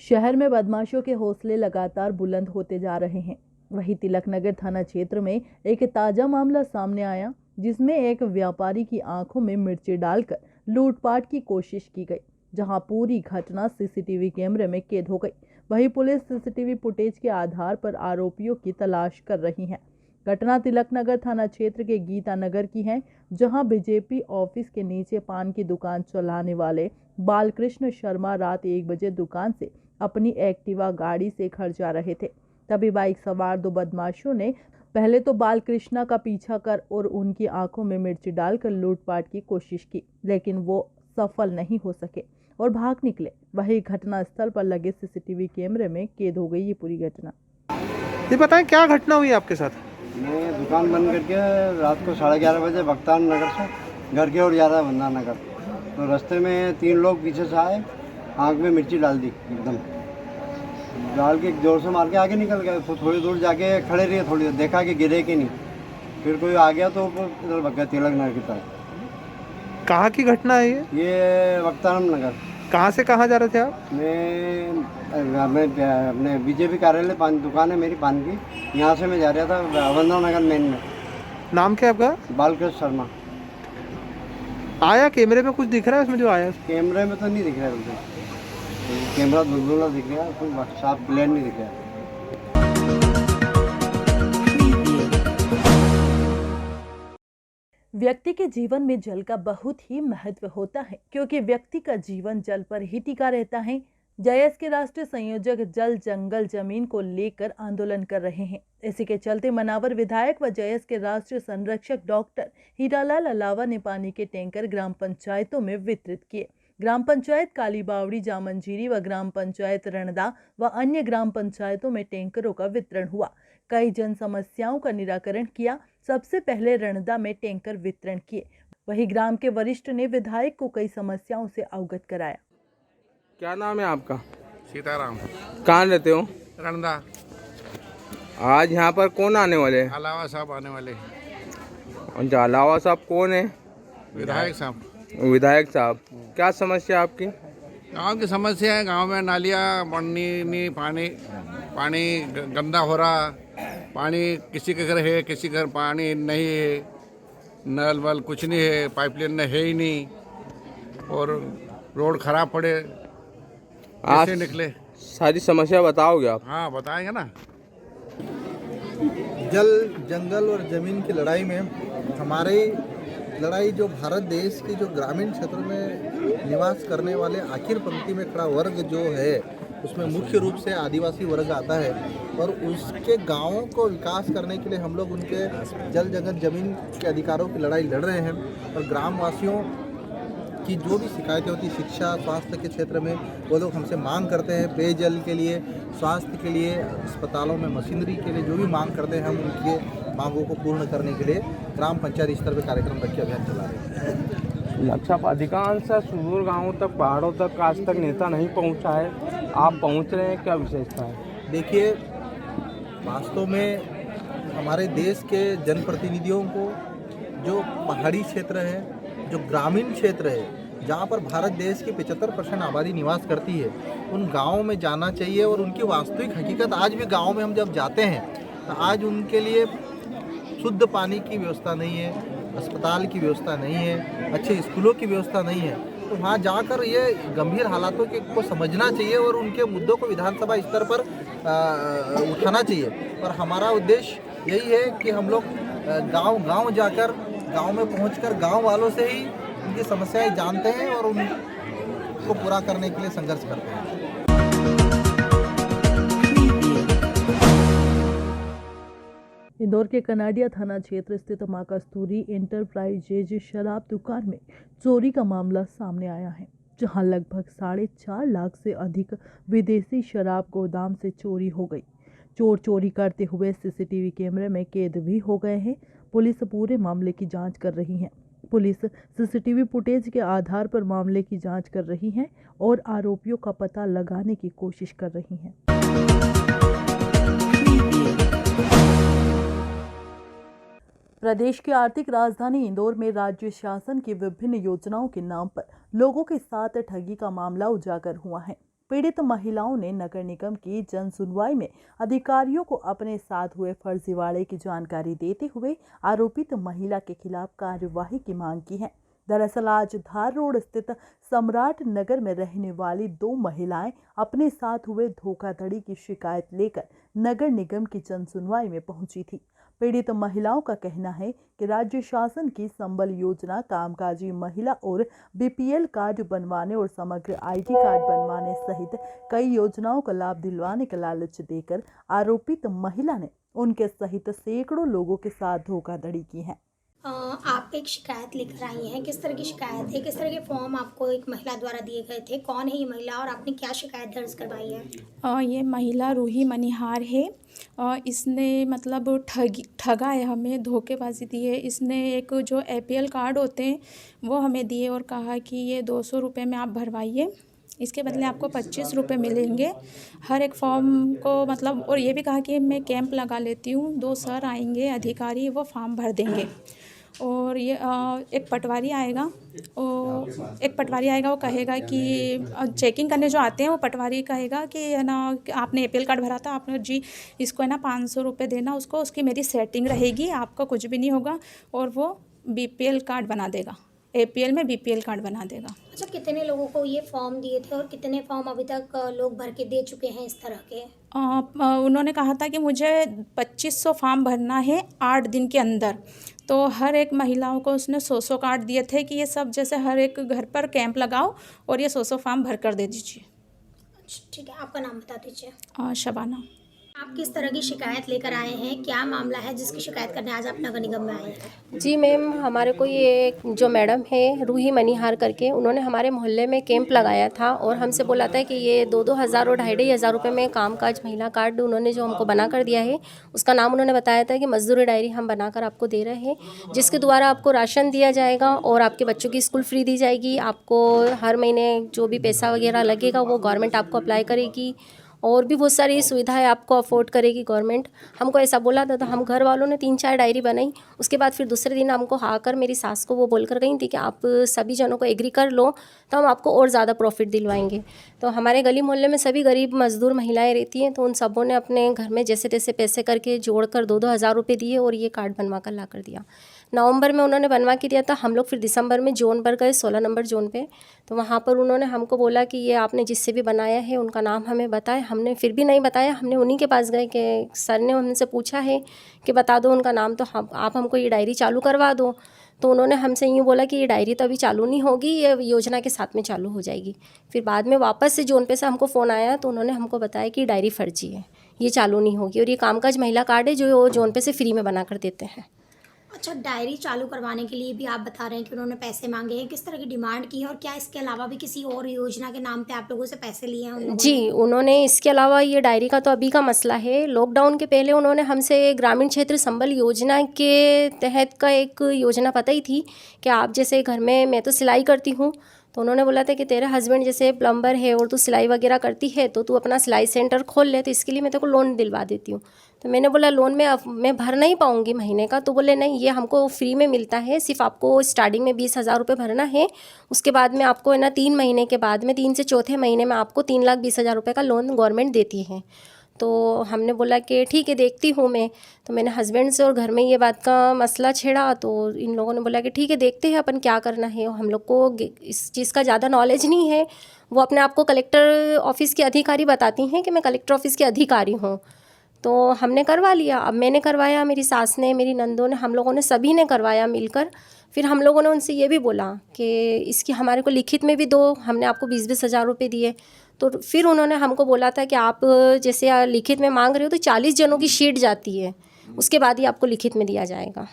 शहर में बदमाशों के हौसले लगातार बुलंद होते जा रहे हैं। वहीं तिलकनगर थाना क्षेत्र में एक ताजा मामला सामने आया, जिसमें एक व्यापारी की आंखों में मिर्ची डालकर लूटपाट की कोशिश की गई, जहां पूरी घटना सीसीटीवी कैमरे में कैद हो गई। वहीं पुलिस सीसीटीवी फुटेज के आधार पर आरोपियों की तलाश कर रही है। घटना तिलकनगर थाना क्षेत्र के गीता नगर की है, जहां बीजेपी ऑफिस के नीचे पान की दुकान चलाने वाले बालकृष्ण शर्मा रात 1 बजे दुकान से अपनी एक्टिवा गाड़ी से घर जा रहे थे। तभी बाइक सवार दो बदमाशों ने पहले तो बालकृष्णा का पीछा कर और उनकी आंखों में मिर्ची डालकर लूटपाट की कोशिश की, लेकिन वो सफल नहीं हो सके और भाग निकले। वही घटना स्थल पर लगे सीसीटीवी कैमरे में कैद हो गई ये पूरी घटना। ये बताएं क्या घटना हुई आपके साथ? मैं दुकान बंद करके रात को 11:30 बजे भक्तान नगर से घर की ओर जा रहा बंदा नगर, तो रास्ते में 3 लोग पीछे से आए, आँख में मिर्ची डाल दी, एकदम डाल के जोर से मार के आगे निकल गए। तो थोड़ी दूर जाके खड़े रहे, थोड़ी देर देखा कि गिरे कि नहीं, फिर कोई आ गया तो इधर भग गया तिलकनगर की तरफ। कहाँ की घटना है ये? ये भक्तान नगर। कहाँ से कहाँ जा रहे थे आप? मैं अपने बीजेपी कार्यालय पान दुकान है मेरी पान की, यहाँ से मैं जा रहा था अवंदा नगर मेन में। नाम क्या है आपका? बालकृष्ण शर्मा। आया कैमरे में कुछ दिख रहा है उसमें जो आया? कैमरे में तो नहीं दिख रहा है मुझे, कैमरा धुंधला दिख रहा है, कोई साफ क्लियर नहीं दिख रहा है। व्यक्ति के जीवन में जल का बहुत ही महत्व होता है, क्योंकि व्यक्ति का जीवन जल पर ही टिका रहता है। जेएस के राष्ट्रीय संयोजक जल जंगल जमीन को लेकर आंदोलन कर रहे हैं। इसी के चलते मनावर विधायक व जेएस के राष्ट्रीय संरक्षक डॉक्टर हीरालाल अलावा ने पानी के टैंकर ग्राम पंचायतों में वितरित किए। ग्राम पंचायत कालीबावड़ी, जामंजीरी व ग्राम पंचायत रणदा व अन्य ग्राम पंचायतों में टैंकरों का वितरण हुआ। कई जन समस्याओं का निराकरण किया। सबसे पहले रणदा में टैंकर वितरण किए। वहीं ग्राम के वरिष्ठ ने विधायक को कई समस्याओं से अवगत कराया। क्या नाम है आपका? सीताराम। कहाँ रहते हो? रणदा। आज यहाँ पर कौन आने वाले हैं? अलावा साहब आने वाले। और अलावा साहब कौन है? विधायक साहब। विधायक साहब, क्या समस्या आपकी? गांव की समस्या है, गांव में नालियाँ नहीं, पानी गंदा हो रहा, पानी किसी के घर है, किसी घर पानी नहीं है, नल वल कुछ नहीं है, पाइपलाइन है ही नहीं, और रोड खराब पड़े, आज कैसे निकले? सारी समस्या बताओगे आप? हाँ बताएंगे ना। जल जंगल और ज़मीन की लड़ाई में हमारी लड़ाई जो भारत देश की जो ग्रामीण क्षेत्र में निवास करने वाले आखिर पंक्ति में खड़ा वर्ग जो है, उसमें मुख्य रूप से आदिवासी वर्ग आता है, और उसके गांवों को विकास करने के लिए हम लोग उनके जल जंगल ज़मीन के अधिकारों की लड़ाई लड़ रहे हैं। और ग्रामवासियों की जो भी शिकायतें होती, शिक्षा स्वास्थ्य के क्षेत्र में, वो लोग हमसे मांग करते हैं। पेयजल के लिए, स्वास्थ्य के लिए, अस्पतालों में मशीनरी के लिए जो भी मांग करते हैं, हम उनके मांगों को पूर्ण करने के लिए ग्राम पंचायत स्तर पर कार्यक्रम रख के अभियान चला रहे हैं। अच्छा, अधिकांश सुदूर गांवों तक, पहाड़ों तक आज तक नेता नहीं पहुंचा है, आप पहुंच रहे हैं, क्या विशेषता है? देखिए, वास्तव में हमारे देश के जनप्रतिनिधियों को जो पहाड़ी क्षेत्र है, जो ग्रामीण क्षेत्र है, जहाँ पर भारत देश की 75% आबादी निवास करती है, उन गाँवों में जाना चाहिए। और उनकी वास्तविक हकीकत आज भी गाँव में हम जब जाते हैं तो आज उनके लिए शुद्ध पानी की व्यवस्था नहीं है, अस्पताल की व्यवस्था नहीं है, अच्छे स्कूलों की व्यवस्था नहीं है। तो वहाँ जाकर ये गंभीर हालातों को समझना चाहिए और उनके मुद्दों को विधानसभा स्तर पर उठाना चाहिए। और हमारा उद्देश्य यही है कि हम लोग गांव जाकर, गांव में पहुंचकर गांव वालों से ही उनकी समस्याएं जानते हैं और उनको पूरा करने के लिए संघर्ष करते हैं। इंदौर के कनाडिया थाना क्षेत्र स्थित मां कस्तूरी एंटरप्राइजेज शराब दुकान में चोरी का मामला सामने आया है, जहां लगभग 4.5 लाख से अधिक विदेशी शराब गोदाम से चोरी हो गई। चोर चोरी करते हुए सीसीटीवी कैमरे में कैद भी हो गए हैं। पुलिस पूरे मामले की जांच कर रही है। पुलिस सीसीटीवी फुटेज के आधार पर मामले की जांच कर रही है और आरोपियों का पता लगाने की कोशिश कर रही है। प्रदेश की आर्थिक राजधानी इंदौर में राज्य शासन की विभिन्न योजनाओं के नाम पर लोगों के साथ ठगी का मामला उजागर हुआ है। पीड़ित महिलाओं ने नगर निगम की जन सुनवाई में अधिकारियों को अपने साथ हुए फर्जीवाड़े की जानकारी देते हुए आरोपित महिला के खिलाफ कार्यवाही की मांग की है। दरअसल आज धार रोड स्थित सम्राट नगर में रहने वाली 2 महिलाएं अपने साथ हुए धोखाधड़ी की शिकायत लेकर नगर निगम की जन सुनवाई में पहुंची थी। पीड़ित महिलाओं का कहना है कि राज्य शासन की संबल योजना, कामकाजी महिला और बीपीएल कार्ड बनवाने और समग्र आईडी कार्ड बनवाने सहित कई योजनाओं का लाभ दिलवाने का लालच देकर आरोपित महिला ने उनके सहित सैकड़ों लोगों के साथ धोखाधड़ी की है। आप एक शिकायत लेकर आई हैं, किस तरह की शिकायत है? किस तरह के फॉर्म आपको एक महिला द्वारा दिए गए थे? कौन है ये महिला और आपने क्या शिकायत दर्ज करवाई है? ये महिला रूही मनिहार है। इसने मतलब ठगा है, हमें धोखेबाजी दी है। इसने एक जो एपीएल कार्ड होते हैं वो हमें दिए और कहा कि ये 200 रुपये में आप भरवाइए, इसके बदले आपको 25 रुपये मिलेंगे हर एक फॉर्म को, मतलब। और ये भी कहा कि मैं कैंप लगा लेती हूँ, 2 सर आएंगे अधिकारी, वो फॉर्म भर देंगे। और ये एक पटवारी आएगा, वो कहेगा कि चेकिंग करने जो आते हैं वो पटवारी कहेगा कि है ना, आपने एपीएल कार्ड भरा था, आपने जी इसको है ना 500 रुपये देना उसको, उसकी मेरी सेटिंग रहेगी, आपका कुछ भी नहीं होगा। और वो बीपीएल कार्ड बना देगा, एपीएल में बीपीएल कार्ड बना देगा। अच्छा, कितने लोगों को ये फॉर्म दिए थे और कितने फॉर्म अभी तक लोग भर के दे चुके हैं इस तरह के? उन्होंने कहा था कि मुझे 2500 फॉर्म भरना है 8 दिन के अंदर। तो हर एक महिलाओं को उसने 100 कार्ड दिए थे कि ये सब जैसे हर एक घर पर कैंप लगाओ और ये 100 फॉर्म भर कर दे दीजिए। अच्छा, ठीक है, आपका नाम बता दीजिए। शबाना। आप किस तरह की शिकायत लेकर आए हैं? क्या मामला है जिसकी शिकायत करने आज आप नगर निगम में आए हैं? जी मैम, हमारे को ये जो मैडम है रूही मनिहार करके, उन्होंने हमारे मोहल्ले में कैंप लगाया था और हमसे बोला था कि ये 2-2 हज़ार और 2,500 रुपये में कामकाज महिला कार्ड उन्होंने जो हमको बना कर दिया है, उसका नाम उन्होंने बताया था कि मजदूरी डायरी हम बनाकर आपको दे रहे हैं, जिसके द्वारा आपको राशन दिया जाएगा और आपके बच्चों की स्कूल फ्री दी जाएगी। आपको हर महीने जो भी पैसा वगैरह लगेगा वो गवर्नमेंट आपको अप्लाई करेगी और भी बहुत सारी सुविधाएं आपको अफोर्ड करेगी गवर्नमेंट। हमको ऐसा बोला था, तो हम घर वालों ने 3-4 डायरी बनाई। उसके बाद फिर दूसरे दिन हमको आकर मेरी सास को वो बोल कर गई थी कि आप सभी जनों को एग्री कर लो तो हम आपको और ज़्यादा प्रॉफिट दिलवाएंगे। तो हमारे गली मोहल्ले में सभी गरीब मजदूर महिलाएं रहती हैं, तो उन सबों ने अपने घर में जैसे तैसे पैसे करके जोड़कर 2-2 हज़ार रुपये दिए और ये कार्ड बनवा कर ला कर दिया। नवंबर में उन्होंने बनवा के दिया था। हम लोग फिर दिसंबर में जोन पर गए, 16 नंबर जोन पे, तो वहाँ पर उन्होंने हमको बोला कि ये आपने जिससे भी बनाया है उनका नाम हमें बताए। हमने फिर भी नहीं बताया। हमने उन्हीं के पास गए कि सर ने हमसे पूछा है कि बता दो उनका नाम, तो आप हमको ये डायरी चालू करवा दो। तो उन्होंने हमसे यूँ बोला कि ये डायरी तो अभी चालू नहीं होगी, ये योजना के साथ में चालू हो जाएगी। फिर बाद में वापस से जोन पे से हमको फ़ोन आया तो उन्होंने हमको बताया कि डायरी फर्जी है, ये चालू नहीं होगी और ये कामकाज महिला कार्ड है जो जोन पे से फ्री में बना कर देते हैं। अच्छा, डायरी चालू करवाने के लिए भी आप बता रहे हैं कि उन्होंने पैसे मांगे हैं, किस तरह की डिमांड की है और क्या इसके अलावा भी किसी और योजना के नाम पे आप लोगों से पैसे लिए हैं उन लोगों ने? जी, उन्होंने इसके अलावा ये डायरी का तो अभी का मसला है। लॉकडाउन के पहले उन्होंने हमसे ग्रामीण क्षेत्र संबल योजना के तहत का एक योजना बताई थी कि आप जैसे घर में, मैं तो सिलाई करती हूँ, तो उन्होंने बोला था कि तेरे हस्बैंड जैसे प्लम्बर है और तू सिलाई वगैरह करती है तो तू अपना सिलाई सेंटर खोल ले, तो इसके लिए मैं तेरे को लोन दिलवा देती हूँ। तो मैंने बोला लोन में अब मैं भर नहीं पाऊँगी महीने का, तो बोले नहीं, ये हमको फ्री में मिलता है, सिर्फ आपको स्टार्टिंग में 20,000 रुपये भरना है, उसके बाद में आपको है ना 3 महीने के बाद में 3 से चौथे महीने में आपको 3,20,000 रुपये का लोन गवर्नमेंट देती है। तो हमने बोला कि ठीक है देखती हूँ मैं। तो मैंने हस्बैंड से और घर में ये बात का मसला छेड़ा, तो इन लोगों ने बोला कि ठीक है देखते हैं अपन क्या करना है। हम लोग को इस चीज़ का ज़्यादा नॉलेज नहीं है। वो अपने आप को कलेक्टर ऑफिस के अधिकारी बताती हैं कि मैं कलेक्टर ऑफिस के अधिकारी हूँ। तो हमने करवा लिया। अब मैंने करवाया, मेरी सास ने, मेरी नंदों ने, हम लोगों ने सभी ने करवाया मिलकर। फिर हम लोगों ने उनसे ये भी बोला कि इसकी हमारे को लिखित में भी दो, हमने आपको 20-20 हज़ार रुपये दिए। तो फिर उन्होंने हमको बोला था कि आप जैसे लिखित में मांग रहे हो तो 40 जनों की शीट जाती है, उसके बाद ही आपको लिखित में दिया जाएगा।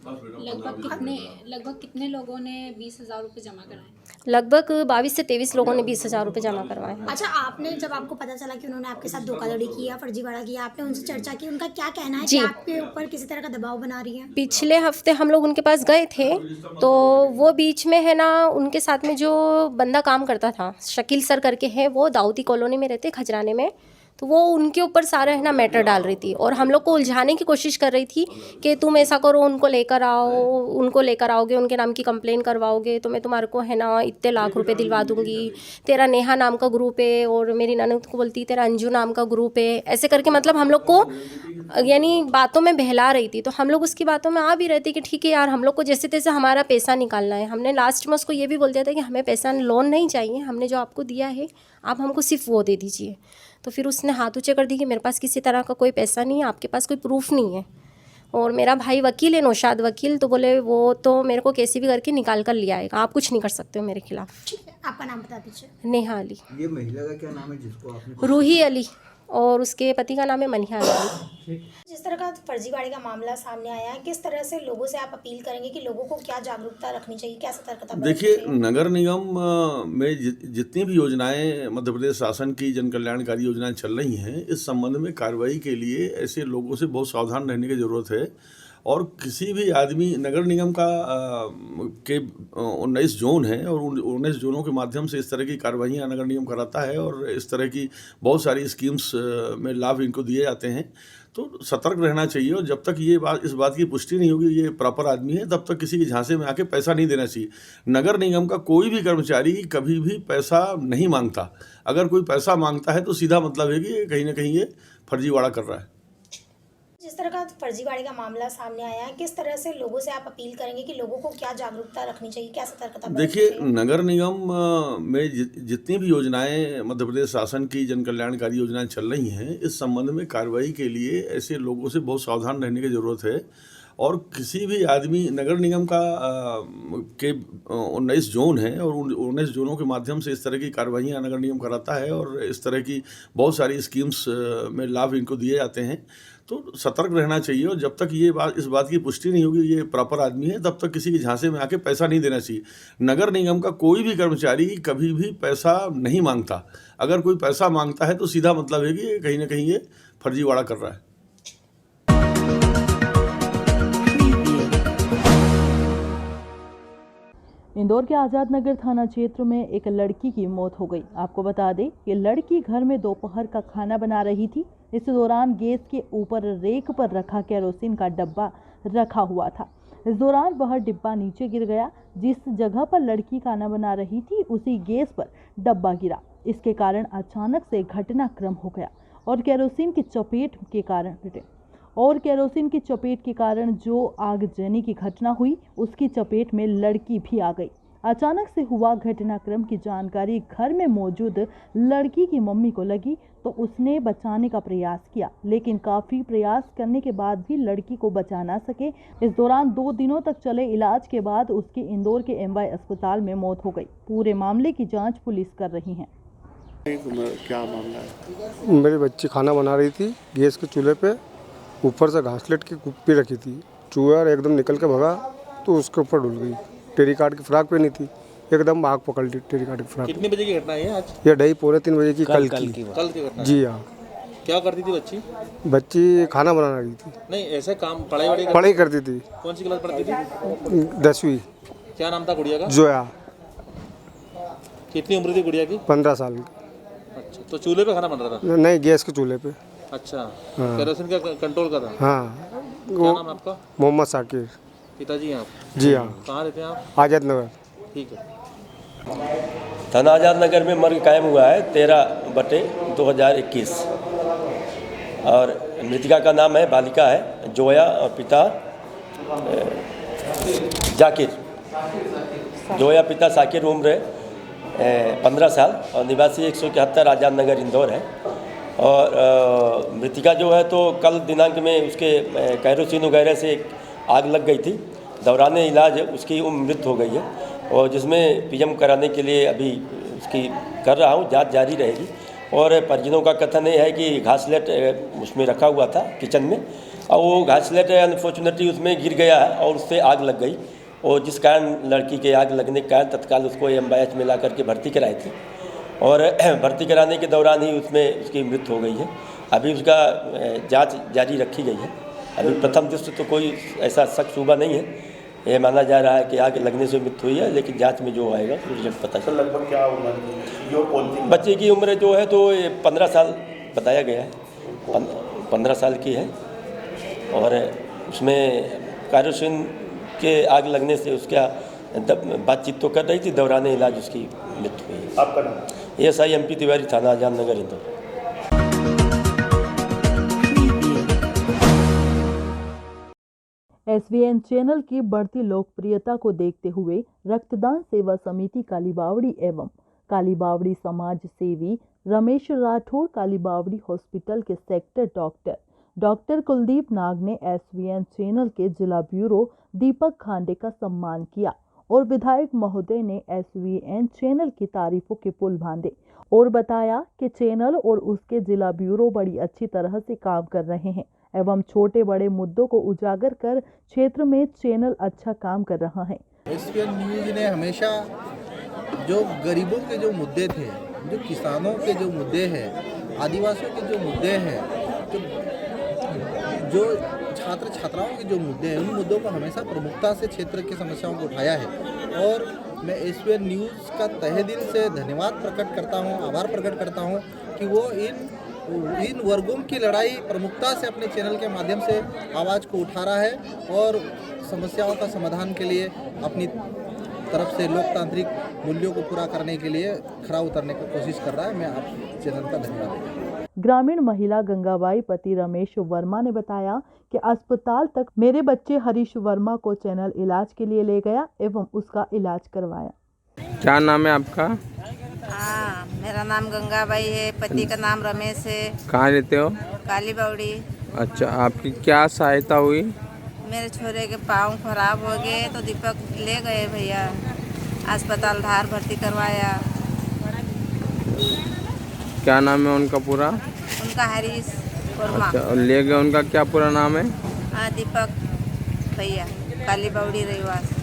लगभग कितने लोगों ने 20,000 रुपये जमा कराए? लगभग 22 से 23 लोगों ने 20,000 रुपये जमा करवाए हैं। अच्छा, आपने जब आपको पता चला कि उन्होंने आपके साथ धोखाधड़ी किया, फर्जीवाड़ा किया, आपने उनसे चर्चा की, उनका क्या कहना है कि आपके ऊपर किसी तरह का दबाव बना रही है? पिछले हफ्ते हम लोग उनके पास गए थे, तो वो बीच में है ना, उनके साथ में जो बंदा काम करता था, शकील सर करके है, वो दाऊदी कॉलोनी में रहते, खजराने में। तो वो उनके ऊपर सारा है ना मैटर डाल रही थी और हम लोग को उलझाने की कोशिश कर रही थी कि तुम ऐसा करो, उनको लेकर आओगे, उनके नाम की कंप्लेन करवाओगे तो मैं तुम्हारे को है ना इतने लाख रुपए दिलवा दूंगी, तेरा नेहा नाम का ग्रुप है, और मेरी ननद को बोलती तेरा अंजू नाम का ग्रुप है, ऐसे करके मतलब हम लोग को यानी बातों में बहला रही थी। तो हम लोग उसकी बातों में आ भी रहे थे कि ठीक है यार, हम लोग को जैसे तैसे हमारा पैसा निकालना है। हमने लास्ट में उसको ये भी बोल दिया था कि हमें पैसा लोन नहीं चाहिए, हमने जो आपको दिया है आप हमको सिर्फ वो दे दीजिए। तो फिर उसने हाथ ऊँचे कर दी कि मेरे पास किसी तरह का कोई पैसा नहीं है, आपके पास कोई प्रूफ नहीं है। और मेरा भाई वकील है, नौशाद वकील, तो बोले वो तो मेरे को कैसे भी करके निकाल कर ले आएगा, आप कुछ नहीं कर सकते हो मेरे खिलाफ। ठीक है, आपका नाम बता दीजिए। नेहा अली। ये महिला का क्या नाम है जिसको आपने? रूही अली, और उसके पति का नाम है मनिहार अली। जिस तरह का फर्जीवाड़े का मामला सामने आया है, किस तरह से लोगों से आप अपील करेंगे कि लोगों को क्या जागरूकता रखनी चाहिए, क्या सतर्कता बरतनी देखिए, चाहिए? नगर निगम में जितनी भी योजनाएं मध्य प्रदेश शासन की जन कल्याणकारी योजनाएं चल रही हैं, इस संबंध में कार्रवाई के लिए ऐसे लोगों से बहुत सावधान रहने की ज़रूरत है। और किसी भी आदमी, नगर निगम का के 19 जोन हैं और उन 19 जोनों के माध्यम से इस तरह की कार्रवाइयाँ नगर निगम कराता है और इस तरह की बहुत सारी स्कीम्स में लाभ इनको दिए जाते हैं। तो सतर्क रहना चाहिए और जब तक इस बात की पुष्टि नहीं होगी ये प्रॉपर आदमी है, तब तक किसी के झांसे में आके पैसा नहीं देना चाहिए। नगर निगम का कोई भी कर्मचारी कभी भी पैसा नहीं मांगता। अगर कोई पैसा मांगता है तो सीधा मतलब है कि कहीं ना कहीं ये फर्जीवाड़ा कर रहा है। जिस तरह का फर्जीवाड़े का मामला सामने आया है, किस तरह से लोगों से आप अपील करेंगे कि लोगों को क्या जागरूकता रखनी चाहिए, क्या सतर्कता बरतनी देखिए, चाहिए? नगर निगम में जितनी भी योजनाएं मध्य प्रदेश शासन की जन कल्याणकारी योजनाएं चल रही हैं, इस संबंध में कार्रवाई के लिए ऐसे लोगों से बहुत सावधान रहने की ज़रूरत है। और किसी भी आदमी, नगर निगम का के 19 जोन हैं और उन 19 जोनों के माध्यम से इस तरह की कार्रवाइयाँ नगर निगम कराता है और इस तरह की बहुत सारी स्कीम्स में लाभ इनको दिए जाते हैं। तो सतर्क रहना चाहिए और जब तक इस बात की पुष्टि नहीं होगी ये प्रॉपर आदमी है, तब तक किसी के झांसे में आके पैसा नहीं देना चाहिए। नगर निगम का कोई भी कर्मचारी कभी भी पैसा नहीं मांगता। अगर कोई पैसा मांगता है तो सीधा मतलब है कि कहीं ना कहीं ये फर्जीवाड़ा कर रहा है। इंदौर के आज़ाद नगर थाना क्षेत्र में एक लड़की की मौत हो गई। आपको बता दें कि लड़की घर में दोपहर का खाना बना रही थी। इस दौरान गैस के ऊपर रेक पर रखा केरोसिन का डब्बा रखा हुआ था। इस दौरान वह डिब्बा नीचे गिर गया। जिस जगह पर लड़की खाना बना रही थी उसी गैस पर डब्बा गिरा। इसके कारण अचानक से घटनाक्रम हो गया और केरोसिन की चपेट के कारण जो आगजनी की घटना हुई उसकी चपेट में लड़की भी आ गई। अचानक से हुआ घटनाक्रम की जानकारी घर में मौजूद लड़की की मम्मी को लगी तो उसने बचाने का प्रयास किया, लेकिन काफ़ी प्रयास करने के बाद भी लड़की को बचा ना सके। इस दौरान 2 दिनों तक चले इलाज के बाद उसकी इंदौर के एमवाई अस्पताल में मौत हो गई। पूरे मामले की जांच पुलिस कर रही है। क्या मामला है? मेरी बच्ची खाना बना रही थी गैस के चूल्हे पे, ऊपर से घासलेट की कुप्पी रखी थी। चूहा एकदम निकल के भगा तो उसके ऊपर डुल गई। टेरिकाट की फ्राक पहनी थी, एकदम आग पकड़ ली टेरिकाट की फ्राक। कितने बजे की घटना है आज? ये 2:30-3 बजे की कल की घटना? जी हाँ। क्या करती थी बच्ची? बच्ची खाना बना रही थी। नहीं, ऐसे काम पढ़ाई करती थी। कौन सी क्लास पढ़ती थी? 10वीं। क्या नाम था गुड़िया का? जोया। कितनी उम्र थी गुड़िया की? 15 साल की। अच्छा, तो चूल्हे पे खाना बन रहा था? नहीं, गैस के चूल्हे पे। अच्छा, केरोसिन का कंट्रोल का था? हाँ। क्या नाम आपका? मोहम्मद साकिर। पिताजी आप? जी हाँ। कहाँ रहते हैं आप? आज़ाद नगर। ठीक है। थाना आज़ाद नगर में मर्ग कायम हुआ है 13/2021 और मृतिका का नाम है, बालिका है, जोया, और पिता जाकिर। जोया पिता साकिर, उम्र 15 साल और निवासी 171 आज़ाद नगर इंदौर है। और मृतिका जो है तो कल दिनांक में उसके कैरोसिन वगैरह से आग लग गई थी। दौरान इलाज उसकी मृत्यु हो गई है और जिसमें पीएम कराने के लिए अभी उसकी कर रहा हूँ, जांच जारी रहेगी। और परिजनों का कथन ये है कि घासलेट उसमें रखा हुआ था किचन में और वो घासलेट अनफॉर्चुनेटली उसमें गिर गया है और उससे आग लग गई और जिस कारण लड़की के आग लगने के कारण तत्काल उसको एमवाईएच में ला करके भर्ती कराई थी और भर्ती कराने के दौरान ही उसमें उसकी मृत्यु हो गई है। अभी उसका जांच जारी रखी गई है। अभी प्रथम दृष्टि तो कोई ऐसा शक शुबा नहीं है, ये माना जा रहा है कि आग लगने से मृत्यु हुई है, लेकिन जांच में जो आएगा रिजल्ट पता चलेगा। लगभग क्या उम्र थी? बच्चे की उम्र जो है तो 15 साल बताया गया है, 15 साल की है और उसमें केरोसिन के आग लगने से उसका बातचीत तो कर रही थी, दौरान इलाज उसकी मृत्यु हुई। आपका नाम? एएसआई MP तिवारी, थाना आजाद नगर, इंदौर। SVN चैनल की बढ़ती लोकप्रियता को देखते हुए रक्तदान सेवा समिति कालीबावड़ी एवं कालीबावड़ी समाज सेवी रमेश राठौर कालीबावड़ी हॉस्पिटल के सेक्टर डॉक्टर कुलदीप नाग ने SVN चैनल के जिला ब्यूरो दीपक खांडे का सम्मान किया और विधायक महोदय ने SVN चैनल की तारीफों के पुल बांधे और बताया कि चैनल और उसके जिला ब्यूरो बड़ी अच्छी तरह से काम कर रहे हैं एवं छोटे बड़े मुद्दों को उजागर कर क्षेत्र में चैनल अच्छा काम कर रहा है। SVN न्यूज़ ने हमेशा जो गरीबों के जो मुद्दे थे, जो किसानों के जो मुद्दे हैं, आदिवासियों के जो मुद्दे हैं, जो छात्र छात्राओं के जो मुद्दे हैं, उन मुद्दों को हमेशा प्रमुखता से क्षेत्र की समस्याओं को उठाया है। और मैं SVN न्यूज़ का तहे दिल से धन्यवाद प्रकट करता हूँ, आभार प्रकट करता हूँ कि वो इन वर्गों की लड़ाई प्रमुखता से अपने चैनल के माध्यम से आवाज़ को उठा रहा है और समस्याओं का समाधान के लिए अपनी तरफ से लोकतांत्रिक मूल्यों को पूरा करने के लिए खरा उतरने की कोशिश कर रहा है। मैं आप चैनल का धन्यवाद देता हूँ। ग्रामीण महिला गंगाबाई पति रमेश वर्मा ने बताया कि अस्पताल तक मेरे बच्चे हरीश वर्मा को चैनल इलाज के लिए ले गया एवं उसका इलाज करवाया। क्या नाम है आपका? हाँ, मेरा नाम गंगाबाई है, पति का नाम रमेश है। कहाँ रहते हो? कालीबावड़ी। अच्छा, आपकी क्या सहायता हुई? मेरे छोरे के पाँव खराब हो गए तो दीपक ले गए भैया, अस्पताल धार भर्ती करवाया। क्या नाम है उनका पूरा? उनका हरीश वर्मा। अच्छा, और ले गए, उनका क्या पूरा नाम है? हाँ, दीपक भैया, कालीबावड़ी रहिवासी।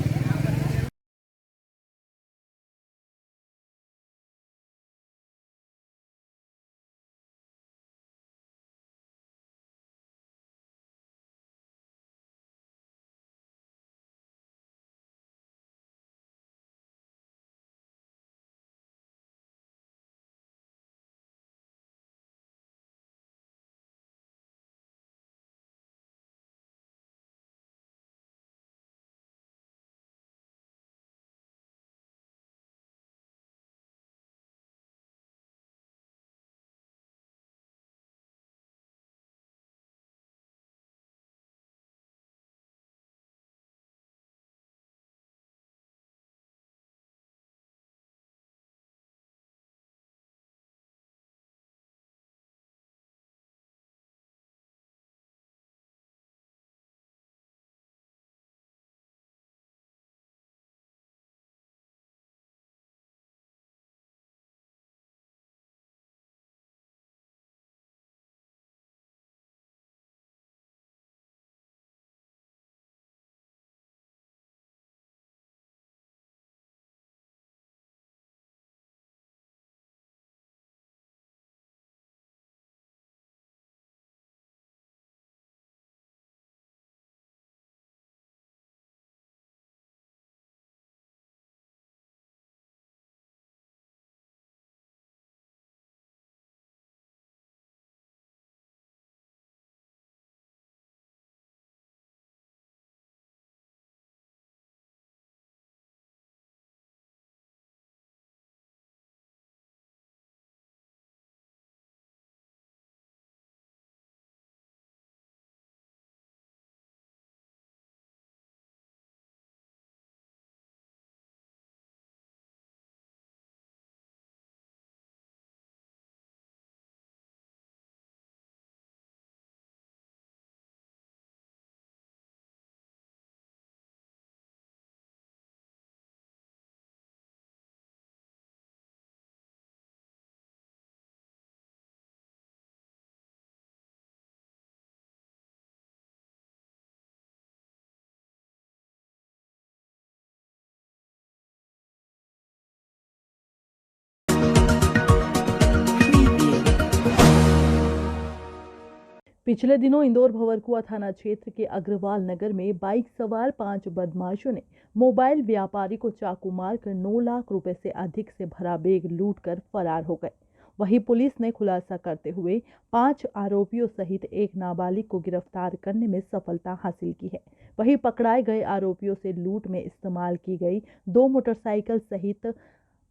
पिछले दिनों इंदौर भंवरकुआ थाना क्षेत्र के अग्रवाल नगर में बाइक सवार 5 बदमाशों ने मोबाइल व्यापारी को चाकू मारकर 9 लाख रुपए से अधिक से भरा बैग लूटकर फरार हो गए। वहीं पुलिस ने खुलासा करते हुए 5 आरोपियों सहित एक नाबालिग को गिरफ्तार करने में सफलता हासिल की है। वहीं पकड़ाए गए आरोपियों से लूट में इस्तेमाल की गई 2 मोटरसाइकिल सहित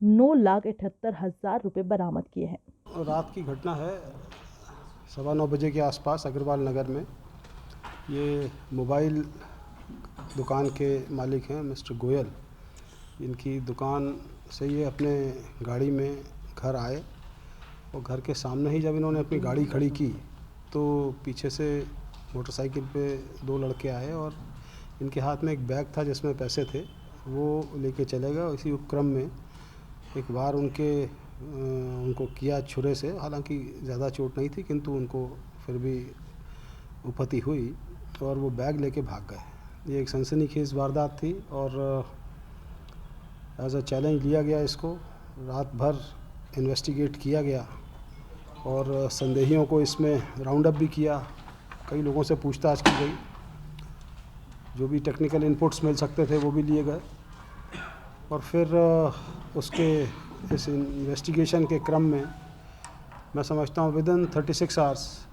9,78,000 रुपये बरामद किए हैं। रात की घटना है 9:15 बजे के आसपास अग्रवाल नगर में। ये मोबाइल दुकान के मालिक हैं मिस्टर गोयल। इनकी दुकान से ये अपने गाड़ी में घर आए और घर के सामने ही जब इन्होंने अपनी गाड़ी खड़ी की तो पीछे से मोटरसाइकिल पे 2 लड़के आए और इनके हाथ में एक बैग था जिसमें पैसे थे, वो लेके चले गए। इसी उपक्रम में एक बार उनको किया छुरे से, हालांकि ज़्यादा चोट नहीं थी किंतु उनको फिर भी उपहति हुई और वो बैग लेके भाग गए। ये एक सनसनीखेज वारदात थी और एज अ चैलेंज लिया गया इसको। रात भर इन्वेस्टिगेट किया गया और संदेहियों को इसमें राउंड अप भी किया। कई लोगों से पूछताछ की गई, जो भी टेक्निकल इनपुट्स मिल सकते थे वो भी लिए गए और फिर उसके इस इन्वेस्टिगेशन के क्रम में मैं समझता हूँ विदिन 36 आवर्स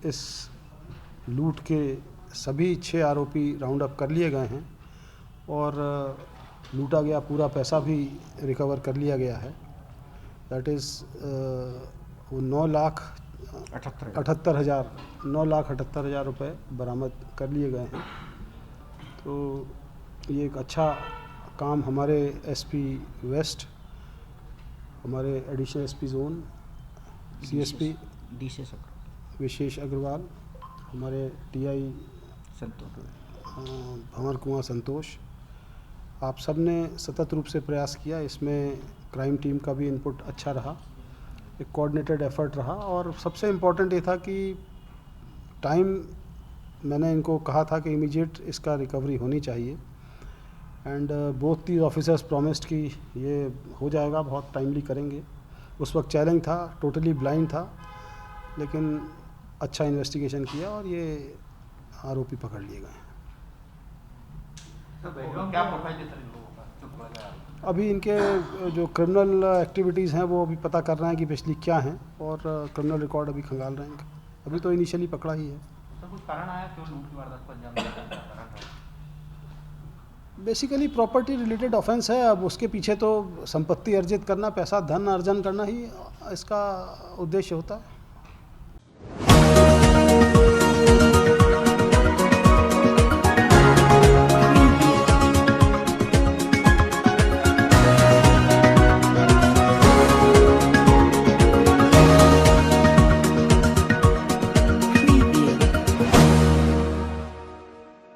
इस लूट के सभी 6 आरोपी राउंड अप कर लिए गए हैं और लूटा गया पूरा पैसा भी रिकवर कर लिया गया है। दैट इज़ 9,78,000 रुपये बरामद कर लिए गए हैं। तो ये एक अच्छा काम हमारे एसपी वेस्ट, हमारे एडिशनल एसपी जोन, सीएसपी विशेष अग्रवाल, हमारे टीआई भंवर कुमार संतोष, आप सब ने सतत रूप से प्रयास किया। इसमें क्राइम टीम का भी इनपुट अच्छा रहा, एक कोऑर्डिनेटेड एफर्ट रहा और सबसे इम्पोर्टेंट ये था कि टाइम, मैंने इनको कहा था कि इमीडिएट इसका रिकवरी होनी चाहिए and both the officers promised कि ये हो जाएगा, बहुत टाइमली करेंगे। उस वक्त चैलेंज था, टोटली ब्लाइंड था, लेकिन अच्छा इन्वेस्टिगेशन किया और ये आरोपी पकड़ लिए गए। अभी इनके जो क्रिमिनल एक्टिविटीज़ हैं वो अभी पता कर रहे हैं कि पिछली क्या हैं और क्रिमिनल रिकॉर्ड अभी खंगाल रहे हैं। अभी तो इनिशियली पकड़ा ही है। कुछ कारण आया क्यों लूट की वारदात को अंजाम दिया? बेसिकली प्रॉपर्टी रिलेटेड ऑफेंस है। अब उसके पीछे तो संपत्ति अर्जित करना, पैसा धन अर्जन करना ही इसका उद्देश्य होता है।